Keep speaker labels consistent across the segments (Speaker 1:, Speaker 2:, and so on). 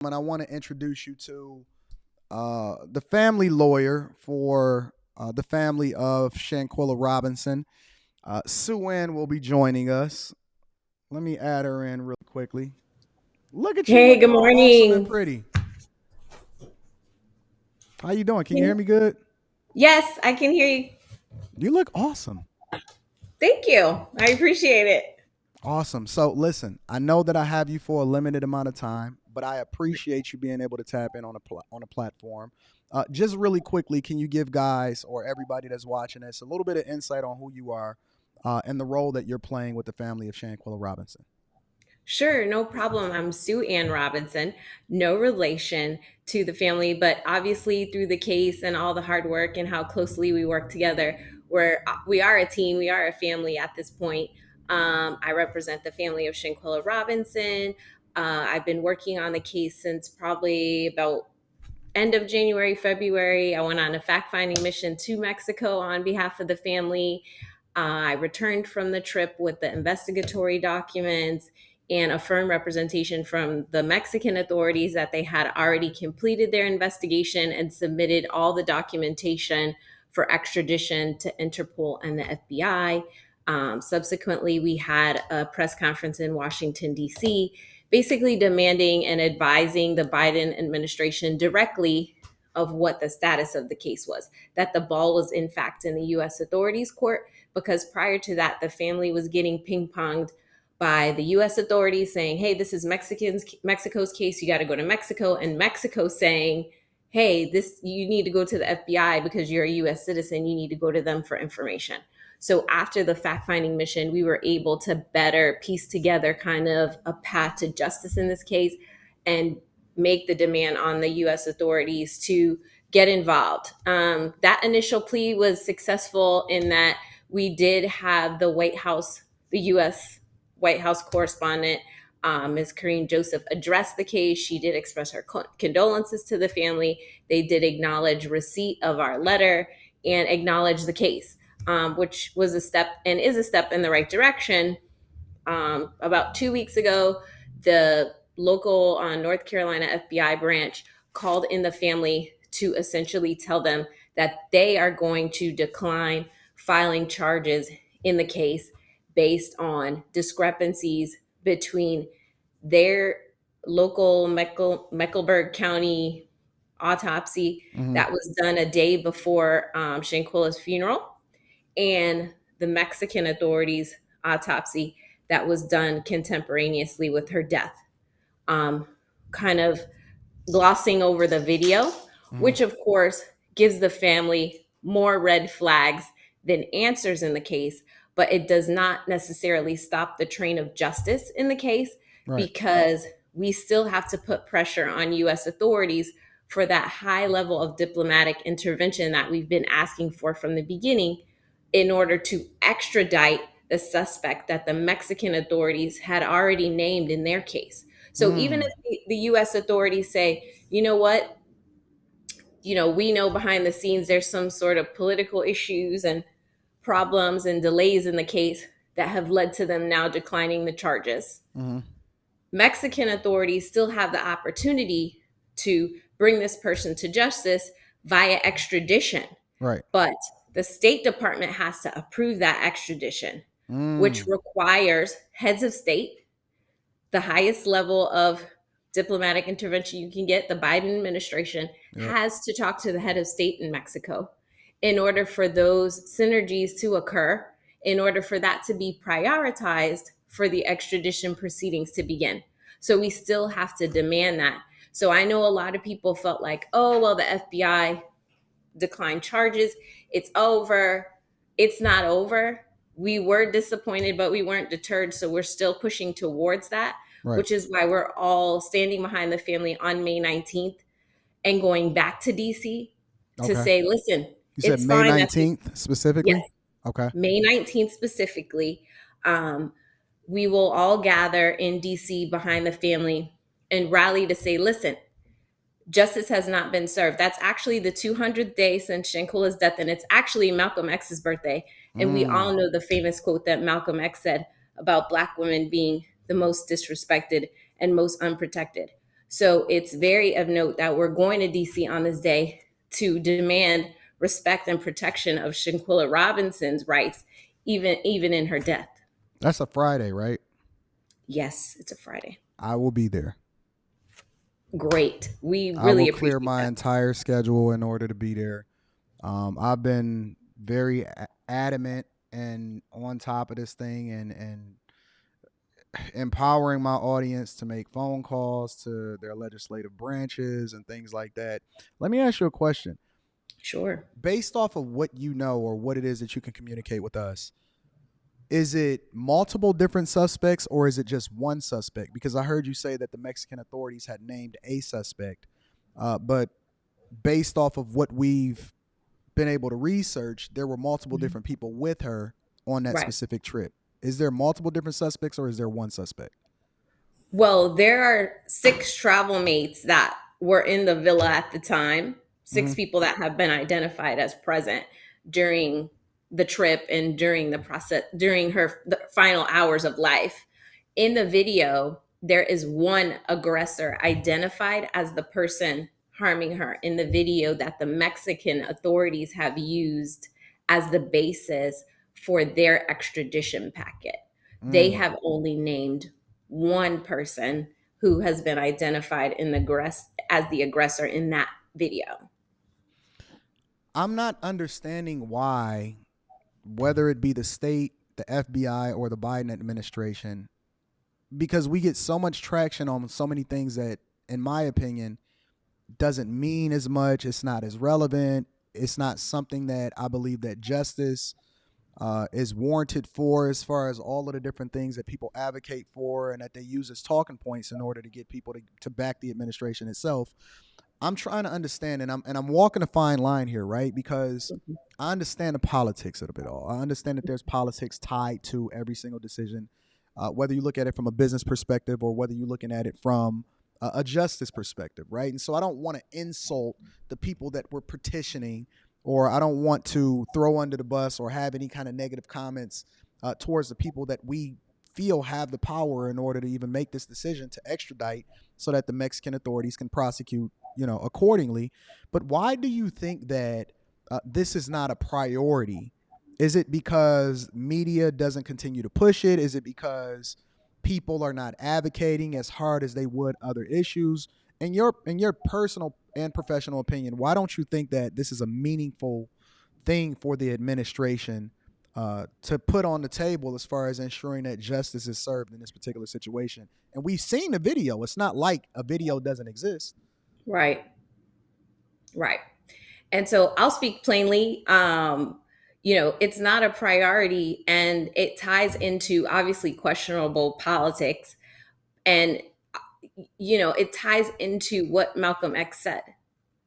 Speaker 1: And I want to introduce you to the family lawyer for the family of Shanquella Robinson. Sue Ann will be joining us. Let me add her in real quickly. Look at you
Speaker 2: Hey,
Speaker 1: looking
Speaker 2: good
Speaker 1: all awesome and
Speaker 2: morning.
Speaker 1: pretty. How you doing? Can you hear me good?
Speaker 2: Yes, I can hear you.
Speaker 1: You look awesome.
Speaker 2: Thank you. I appreciate it.
Speaker 1: Awesome. So listen, I know that I have you for a limited amount of time, but I appreciate you being able to tap in on on a platform. Just really quickly, can you give guys or everybody that's watching this a little bit of insight on who you are and the role that you're playing with the family of Shanquella Robinson?
Speaker 2: Sure, no problem. I'm Sue Ann Robinson, no relation to the family, but obviously through the case and all the hard work and how closely we work together, we are a team, we are a family at this point. I represent the family of Shanquella Robinson. I've been working on the case since probably about end of January, February. I went on a fact finding mission to Mexico on behalf of the family. I returned from the trip with the investigatory documents and a firm representation from the Mexican authorities that they had already completed their investigation and submitted all the documentation for extradition to Interpol and the FBI. Subsequently, we had a press conference in Washington, D.C., basically demanding and advising the Biden administration directly of what the status of the case was, that the ball was in fact in the US authorities court, because prior to that, the family was getting ping ponged by the US authorities saying, hey, this is Mexico's case, you got to go to Mexico, and Mexico saying, hey, this you need to go to the FBI because you're a US citizen, you need to go to them for information. So after the fact finding mission, we were able to better piece together kind of a path to justice in this case and make the demand on the US authorities to get involved. That initial plea was successful in that we did have the White House, the US White House correspondent, Ms. Karine Joseph, address the case. She did express her condolences to the family. They did acknowledge receipt of our letter and acknowledge the case, which was a step and is a step in the right direction. About 2 weeks ago, the local North Carolina FBI branch called in the family to essentially tell them that they are going to decline filing charges in the case based on discrepancies between their local Mecklenburg County autopsy
Speaker 1: Hmm.
Speaker 2: that was done a day before Shanquella's funeral and the Mexican authorities' autopsy that was done contemporaneously with her death. Um, Kind of glossing over the video,
Speaker 1: Hmm.
Speaker 2: which of course gives the family more red flags than answers in the case, but it does not necessarily stop the train of justice in the case
Speaker 1: Right.
Speaker 2: because we still have to put pressure on US authorities for that high level of diplomatic intervention that we've been asking for from the beginning in order to extradite the suspect that the Mexican authorities had already named in their case. So even
Speaker 1: Mm.
Speaker 2: if the US authorities say, you know what, we know behind the scenes there's some sort of political issues and problems and delays in the case that have led to them now declining the charges.
Speaker 1: Hmm.
Speaker 2: Mexican authorities still have the opportunity to bring this person to justice via extradition,
Speaker 1: Right.
Speaker 2: but the State Department has to approve that extradition, which
Speaker 1: Mm.
Speaker 2: requires heads of state, the highest level of diplomatic intervention you can get. The Biden administration
Speaker 1: Yep.
Speaker 2: has to talk to the head of state in Mexico in order for those synergies to occur, in order for that to be prioritized for the extradition proceedings to begin. So we still have to demand that. So I know a lot of people felt like, oh, well, the FBI declined charges. It's over. It's not over. We were disappointed, but we weren't deterred. So we're still pushing towards that,
Speaker 1: Right.
Speaker 2: which is why we're all standing behind the family on May 19th and going back to DC to
Speaker 1: Okay.
Speaker 2: say, listen,
Speaker 1: You said
Speaker 2: it's
Speaker 1: May
Speaker 2: fine that the,
Speaker 1: 19th
Speaker 2: yes,
Speaker 1: specifically? Okay.
Speaker 2: May 19th specifically. Um, we will all gather in DC behind the family and rally to say, listen, justice has not been served. That's actually the 200th day since Shanquella's death, and it's actually Malcolm X's birthday. And we
Speaker 1: Mm.
Speaker 2: all know the famous quote that Malcolm X said about Black women being the most disrespected and most unprotected. So it's very of note that we're going to DC on this day to demand respect and protection of Shanquella Robinson's rights, even in her death.
Speaker 1: That's a Friday, right?
Speaker 2: Yes, it's a Friday.
Speaker 1: I will be there.
Speaker 2: Great. We
Speaker 1: I will
Speaker 2: really
Speaker 1: clear
Speaker 2: appreciate
Speaker 1: my
Speaker 2: that.
Speaker 1: entire schedule in order to be there. I've been very adamant and on top of this thing, and empowering my audience to make phone calls to their legislative branches and things like that. Let me ask you a question.
Speaker 2: Sure.
Speaker 1: Based off of what you know or what it is that you can communicate with us, is it multiple different suspects or is it just one suspect? Because I heard you say that the Mexican authorities had named a suspect, but based off of what we've been able to research, there were multiple
Speaker 2: Mhm.
Speaker 1: different people with her on that
Speaker 2: Right.
Speaker 1: specific trip. Is there multiple different suspects or is there one suspect?
Speaker 2: Well, there are six travel mates that were in the villa at the time, six
Speaker 1: Mm-hmm.
Speaker 2: people that have been identified as present during the trip and during the process, during the final hours of life. In the video, there is one aggressor identified as the person harming her in the video that the Mexican authorities have used as the basis for their extradition packet. They
Speaker 1: Mm.
Speaker 2: have only named one person who has been identified as the aggressor in that video.
Speaker 1: I'm not understanding why, whether it be the state, the FBI, or the Biden administration, because we get so much traction on so many things that, in my opinion, doesn't mean as much. It's not as relevant. It's not something that I believe that justice is warranted for, as far as all of the different things that people advocate for and that they use as talking points in order to get people to back the administration itself. I'm trying to understand, and I'm walking a fine line here, right? Because I understand the politics of it all. I understand that there's politics tied to every single decision, whether you look at it from a business perspective or whether you're looking at it from a justice perspective, right? And so I don't want to insult the people that were petitioning, or I don't want to throw under the bus or have any kind of negative comments towards the people that we feel have the power in order to even make this decision to extradite so that the Mexican authorities can prosecute, accordingly. But why do you think that this is not a priority? Is it because media doesn't continue to push it? Is it because people are not advocating as hard as they would other issues? In your personal and professional opinion, why don't you think that this is a meaningful thing for the administration to put on the table as far as ensuring that justice is served in this particular situation? And we've seen the video. It's not like a video doesn't exist.
Speaker 2: Right, right. And so I'll speak plainly. It's not a priority and it ties into obviously questionable politics. And, it ties into what Malcolm X said.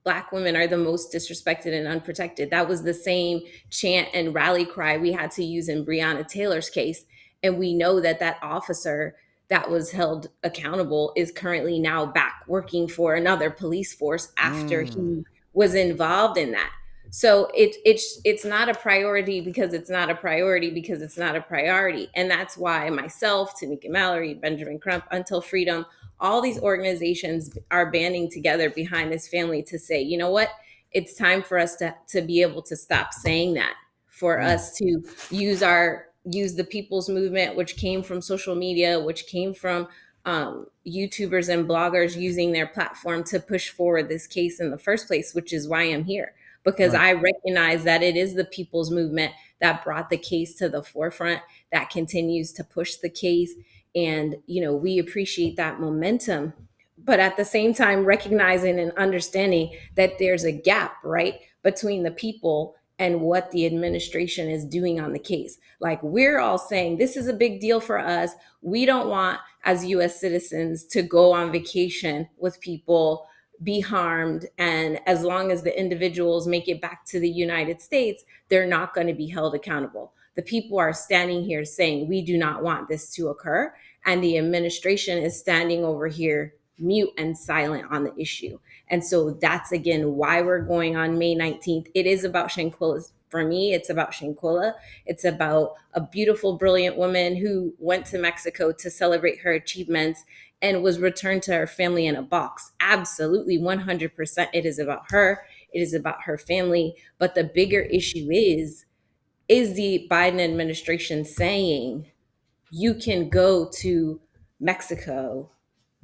Speaker 2: Black women are the most disrespected and unprotected. That was the same chant and rally cry we had to use in Breonna Taylor's case. And we know that that officer that was held accountable is currently now back working for another police force after
Speaker 1: Mm,
Speaker 2: he was involved in that. So it's not a priority because it's not a priority because it's not a priority. And that's why myself, Tamika Mallory, Benjamin Crump, Until Freedom, all these organizations are banding together behind this family to say, you know what, it's time for us to be able to stop saying that, for
Speaker 1: mm,
Speaker 2: us to use the people's movement, which came from social media, which came from YouTubers and bloggers using their platform to push forward this case in the first place, which is why I'm here. Because
Speaker 1: right.
Speaker 2: I recognize that it is the people's movement that brought the case to the forefront, that continues to push the case. And, we appreciate that momentum. But at the same time, recognizing and understanding that there's a gap, right, between the people and what the administration is doing on the case. Like, we're all saying this is a big deal for us. We don't want, as US citizens, to go on vacation with people, be harmed. And as long as the individuals make it back to the United States, they're not going to be held accountable. The people are standing here saying we do not want this to occur. And the administration is standing over here mute and silent on the issue. And so that's again why we're going on May 19th. It is about Shanquella. For me, it's about Shanquella. It's about a beautiful, brilliant woman who went to Mexico to celebrate her achievements and was returned to her family in a box. Absolutely, 100%. It is about her. It is about her family. But the bigger issue is the Biden administration saying you can go to Mexico,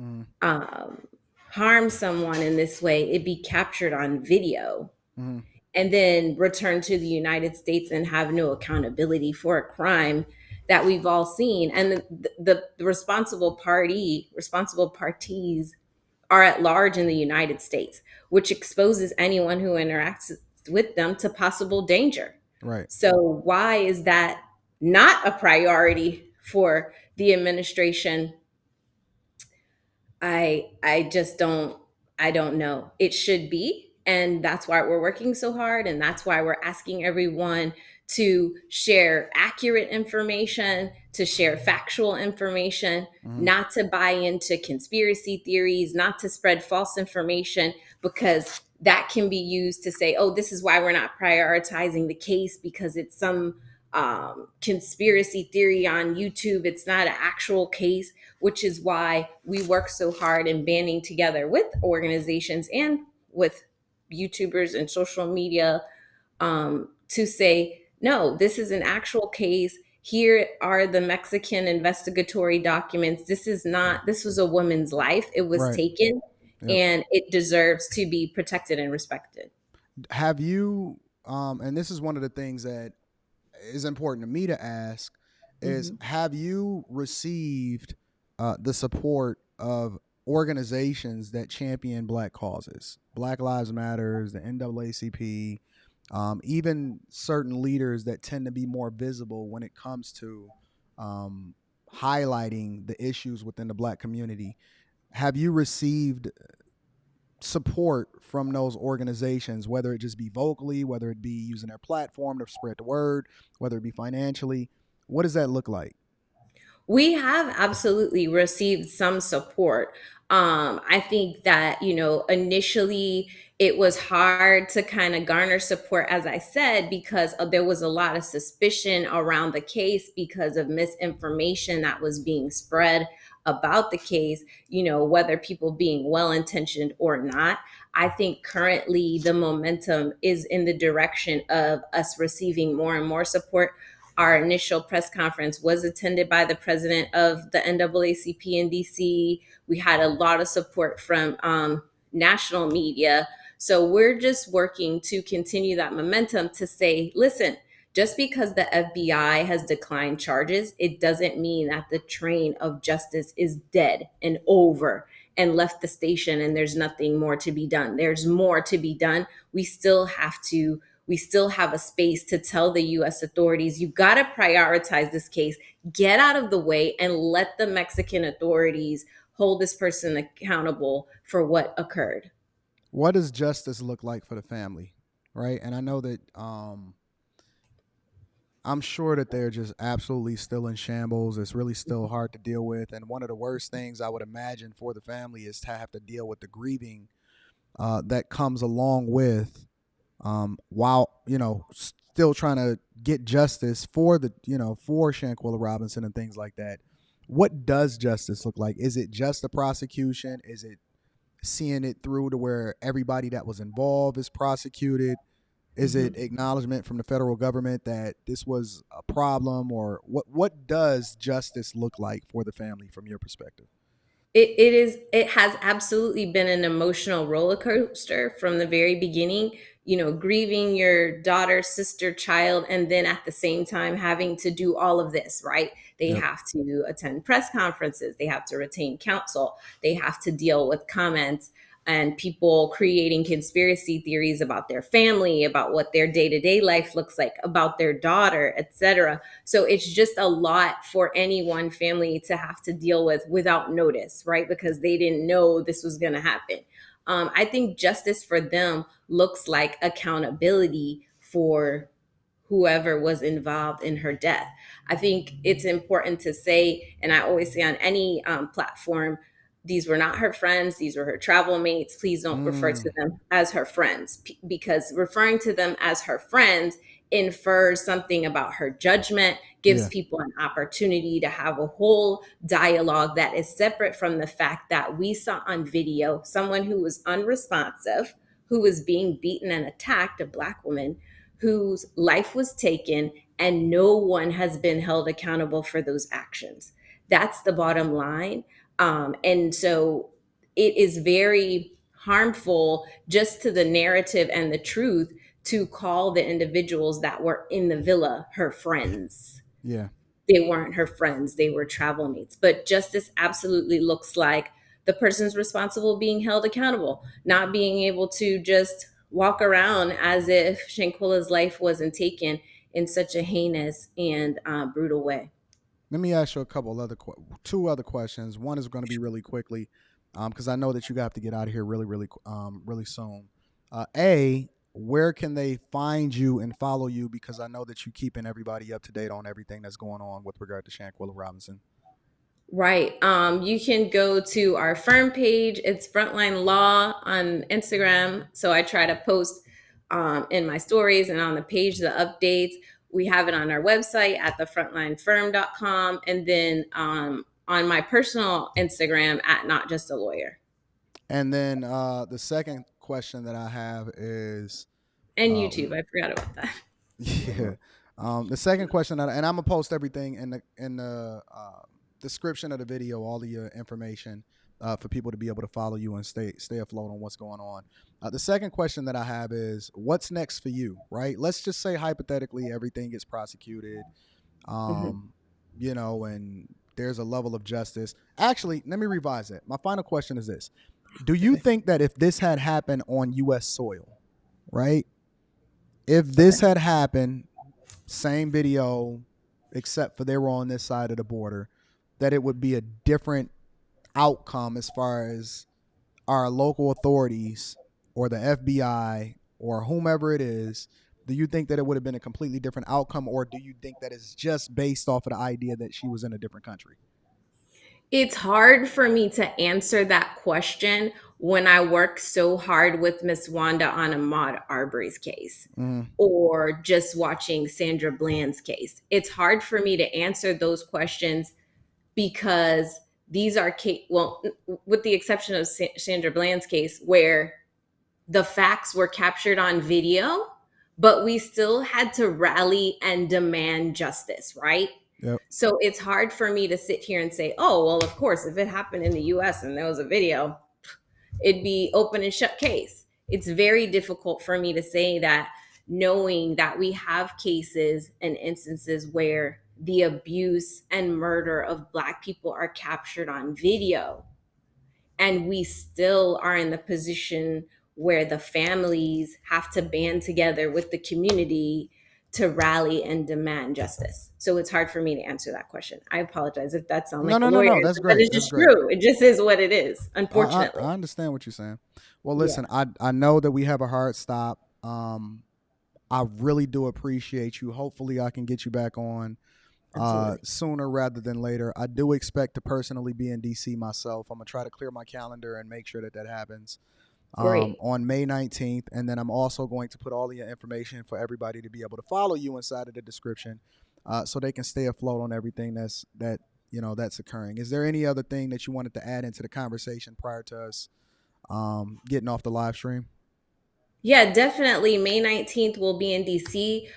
Speaker 1: Mm-hmm.
Speaker 2: um, harm someone in this way, it be captured on video,
Speaker 1: Mm-hmm.
Speaker 2: and then return to the United States and have no accountability for a crime that we've all seen. And the responsible parties are at large in the United States, which exposes anyone who interacts with them to possible danger.
Speaker 1: Right.
Speaker 2: So, why is that not a priority for the administration? I just don't know. It should be, and that's why we're working so hard, and that's why we're asking everyone to share accurate information, to share factual information,
Speaker 1: Mm-hmm.
Speaker 2: not to buy into conspiracy theories, not to spread false information, because that can be used to say, oh, this is why we're not prioritizing the case because it's some conspiracy theory on YouTube. It's not an actual case, which is why we work so hard in banding together with organizations and with YouTubers and social media, to say, no, this is an actual case. Here are the Mexican investigatory documents. This was a woman's life. It was
Speaker 1: Right.
Speaker 2: taken,
Speaker 1: Yep.
Speaker 2: and it deserves to be protected and respected.
Speaker 1: Have you, and this is one of the things that is important to me to ask, is
Speaker 2: Mhm.
Speaker 1: have you received the support of organizations that champion black causes, Black Lives Matters, the NAACP, even certain leaders that tend to be more visible when it comes to um, highlighting the issues within the black community? Have you received support from those organizations, whether it just be vocally, whether it be using their platform to spread the word, whether it be financially? What does that look like?
Speaker 2: We have absolutely received some support. I think that, initially it was hard to kind of garner support, as I said, because there was a lot of suspicion around the case because of misinformation that was being spread about the case, whether people being well intentioned or not. I think currently the momentum is in the direction of us receiving more and more support. Our initial press conference was attended by the president of the NAACP in DC. We had a lot of support from national media. So we're just working to continue that momentum to say, listen, just because the FBI has declined charges, it doesn't mean that the train of justice is dead and over and left the station and there's nothing more to be done. There's more to be done. We still have a space to tell the US authorities, you got to prioritize this case, get out of the way, and let the Mexican authorities hold this person accountable for what occurred.
Speaker 1: What does justice look like for the family? Right. And I know that I'm sure that they're just absolutely still in shambles. It's really still hard to deal with. And one of the worst things I would imagine for the family is to have to deal with the grieving that comes along with while still trying to get justice for for Shanquella Robinson and things like that. What does justice look like? Is it just the prosecution? Is it seeing it through to where everybody that was involved is prosecuted? Is it
Speaker 2: Mhm.
Speaker 1: acknowledgement from the federal government that this was a problem, or what does justice look like for the family from your perspective?
Speaker 2: It has absolutely been an emotional roller coaster from the very beginning, grieving your daughter, sister, child, and then at the same time having to do all of this, right? They
Speaker 1: Yep.
Speaker 2: have to attend press conferences, they have to retain counsel, they have to deal with comments and people creating conspiracy theories about their family, about what their day-to-day life looks like, about their daughter, etc. So it's just a lot for any one family to have to deal with without notice, right? Because they didn't know this was going to happen. I think justice for them looks like accountability for whoever was involved in her death. I think it's important to say, and I always say on any platform, these were not her friends, these were her travel mates. Please don't refer to
Speaker 1: Mm,
Speaker 2: them as her friends, because referring to them as her friends infers something about her judgment, gives
Speaker 1: yeah.
Speaker 2: people an opportunity to have a whole dialogue that is separate from the fact that we saw on video someone who was unresponsive, who was being beaten and attacked, a Black woman whose life was taken, and no one has been held accountable for those actions. That's the bottom line. And so it is very harmful just to the narrative and the truth to call the individuals that were in the villa her friends.
Speaker 1: Yeah.
Speaker 2: They weren't her friends, they were travel mates. But justice absolutely looks like the person's responsible being held accountable, not being able to just walk around as if Shanquella's life wasn't taken in such a heinous and brutal way.
Speaker 1: Let me ask you a couple other two other questions. One is going to be really quickly, because I know that you have to get out of here really soon. A, where can they find you and follow you? Because I know that you keeping everybody up to date on everything that's going on with regard to Shanquella Robinson.
Speaker 2: Right. You can go to our firm page. It's Frontline Law on Instagram. So I try to post in my stories and on the page the updates. We have it on our website at thefrontlinefirm.com, and then on my personal Instagram at Not Just a Lawyer,
Speaker 1: And then the second question that I have is,
Speaker 2: and
Speaker 1: uh,
Speaker 2: YouTube. I forgot about that.
Speaker 1: yeah. The second question, and I'm gonna post everything in the description of the video, all the information for people to be able to follow you and stay afloat on what's going on. The second question that I have is, what's next for you? Right? Let's just say hypothetically everything gets prosecuted,
Speaker 2: Mhm.
Speaker 1: um, and there's a level of justice. Actually, let me revise it. My final question is this: do you
Speaker 2: Okay.
Speaker 1: think that if this had happened on U.S. soil, right? If
Speaker 2: Okay.
Speaker 1: this had happened, same video, except for they were on this side of the border, that it would be a different outcome as far as our local authorities or the FBI or whomever it is? Do you think that it would have been a completely different outcome, or do you think that it's just based off of the idea that she was in a different country?
Speaker 2: It's hard for me to answer that question when I work so hard with Miss Wanda on Ahmaud Arbery's case
Speaker 1: Mm,
Speaker 2: or just watching Sandra Bland's case. It's hard for me to answer those questions because these are well, with the exception of Sandra Bland's case, where the facts were captured on video, but we still had to rally and demand justice, right?
Speaker 1: yep.
Speaker 2: So it's hard for me to sit here and say, oh, well, of course, if it happened in the US and there was a video, it'd be open and shut case. It's very difficult for me to say that, knowing that we have cases and instances where the abuse and murder of Black people are captured on video, and we still are in the position where the families have to band together with the community to rally and demand justice. So it's hard for me to answer that question. I apologize if that sounds
Speaker 1: No,
Speaker 2: like a
Speaker 1: no, no, no.
Speaker 2: lawyer,
Speaker 1: That's
Speaker 2: but
Speaker 1: great.
Speaker 2: it's
Speaker 1: That's
Speaker 2: just
Speaker 1: great.
Speaker 2: true. It just is what it is,
Speaker 1: I
Speaker 2: unfortunately.
Speaker 1: I understand what you're saying. Well,
Speaker 2: Yeah,
Speaker 1: listen, I know that we have a hard stop. I really do appreciate you. Hopefully, I can get you back on
Speaker 2: absolutely.
Speaker 1: sooner rather than later. I do expect to personally be in DC myself. I'm gonna try to clear my calendar and make sure that that happens
Speaker 2: Great.
Speaker 1: on May 19th, and then I'm also going to put all the information for everybody to be able to follow you inside of the description, so they can stay afloat on everything that's occurring. Is there any other thing that you wanted to add into the conversation prior to us getting off the live stream?
Speaker 2: Yeah, definitely. May 19th will be in DC.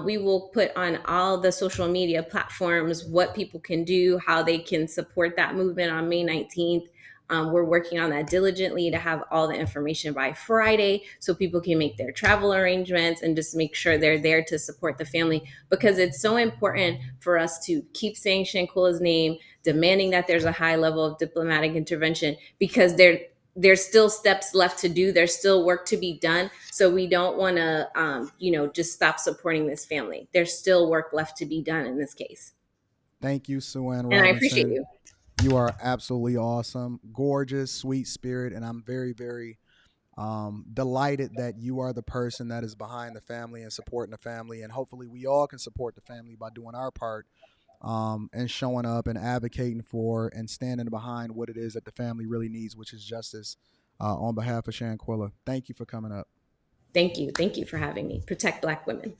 Speaker 2: We will put on all the social media platforms what people can do, how they can support that movement on May 19th. We're working on that diligently to have all the information by Friday so people can make their travel arrangements and just make sure they're there to support the family, because it's so important for us to keep saying Shanquella's name, demanding that there's a high level of diplomatic intervention, because there's still steps left to do. There's still work to be done. So we don't want to, just stop supporting this family. There's still work left to be done in this case.
Speaker 1: Thank you, Sue Ann
Speaker 2: And I appreciate
Speaker 1: Robinson.
Speaker 2: you.
Speaker 1: You are absolutely awesome, gorgeous, sweet spirit, and I'm very, very delighted that you are the person that is behind the family and supporting the family. And hopefully, we all can support the family by doing our part and showing up and advocating for and standing behind what it is that the family really needs, which is justice. On behalf of Shanquella, thank you for coming up.
Speaker 2: Thank you. Thank you for having me. Protect Black women.